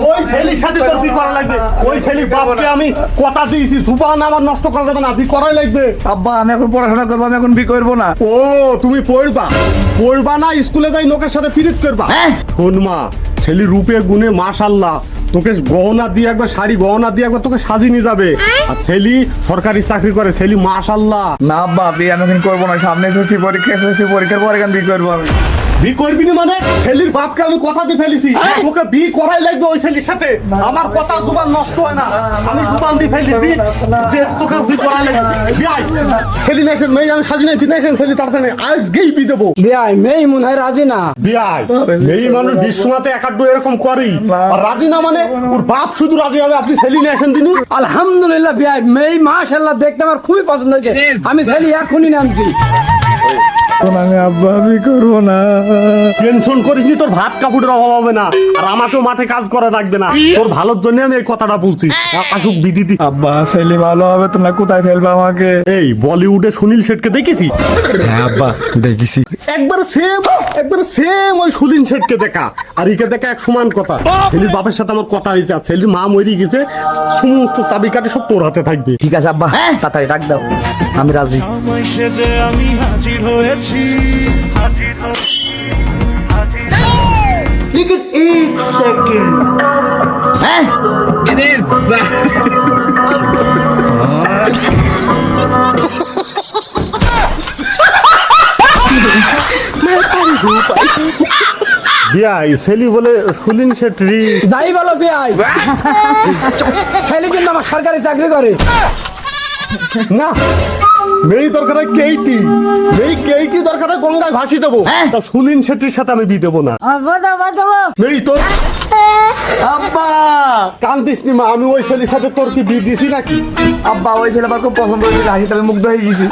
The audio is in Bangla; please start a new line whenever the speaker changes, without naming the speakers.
ওই ছেলের সাথে তোর কি করা লাগবে? ওই ছেলের বাপকে আমি কথা দিয়েছি, জুবান আমার নষ্ট করা যাবে না, বি করাই লাগবে।
আব্বা আমি এখন পড়াশোনা করবো, আমি এখন বি করবো না।
ও তুমি পড়বা না, স্কুলে যাই লোকের সাথে পিরিত করবা? শোন মা, ছেলে রূপে গুণে মাশাআল্লাহ, তোকে গহনা দিয়ে একবার শাড়ি গহনা দিয়ে একবার তোকে সাজিয়ে নিয়ে যাবে। আর ছেলি সরকারি চাকরি করে, ছেলি মাশাআল্লাহ।
না আব্বা বি আমি এখন করবো না, সামনে এসেছি পরীক্ষা, এসেছি পরীক্ষার পরে এখন বি করবো আমি।
বি করবি না মানে? ছেলির বাপকে আমি কথা দিয়ে ফেলেছি, তোকে বি করাই লাগবে ওই ছেলির সাথে। আমার কথা জুবান নষ্ট হয় না, আমি জুবান দিয়ে ফেলেছি যে তোকে বি করাই লাগবে। বিয়াই ছেলি নেছেন মেয়ে, আমি সাজি নেছি নেছেন ছেলি তাড়াতাড়ি আজকেই বি দেবো।
বিয়াই মেয়ে মনে হয় রাজি না।
বিয়াই মেয়ে মানুষ বিশ্বনাথে একাড্ডু এরকম করেই, আর রাজি না মানে ওর বাপ শুধু রাজি হবে। আপনি ছেলি নেছেন দিনু?
আলহামদুলিল্লাহ বিয়াই মেয়ে মাশাআল্লাহ দেখতে আমার খুবই পছন্দ হয়েছে, আমি ছেলে এখনই নামছি।
আমি আব্বা বি করবো না।
টেনশন করিস নি, তোর ভাত কাপড়ের অভাব হবে না, আর আমাকেও মাঠে কাজ করা লাগবে না। তোর ভালোর জন্য আমি এই কথাটা বলছি। আসুক বিদিতি।
আব্বা ছেলে ভালো হবে তো না, কোথায় ফেলবে আমাকে?
এই বলিউডে সুনীল শেঠকে দেখেছি?
হ্যাঁ আব্বা দেখেছি।
একবার সেম ওই সুনীল শেঠকে দেখা আর একে দেখা এক সমান কথা। ছেলির বাপের সাথে আমার কথা হয়েছে, আর ছেলির মা মরি গেছে, সমস্ত চাবিকাঠি সব তোর হাতে থাকবে।
ঠিক আছে আব্বা, তাড়াতাড়ি ডাক দাও, আমি রাজি।
সেজে আমি হাজির হয়েছি।
लेकिन एक सेकंड
বিয়াই ছেলি বলে সুনীল শেঠরি।
যাই বলো বিয়াই, ছেলে কিন্তু আমার সরকারি চাকরি করে।
না মেয়ে দরকার কেইটি দরকার, গঙ্গায় ভাসি দেবো। তা সুনীল শেট্টির সাথে আমি বি দেবো না। মেয়ে তোর
আব্বা
কান্দিস নি মা, আমি ওই ছেলের সাথে তোর কি বি দিছি নাকি?
আব্বা ওই ছেলে আমার খুব পছন্দ হয়েছিল, হাসি তবে মুগ্ধ হয়ে গেছি।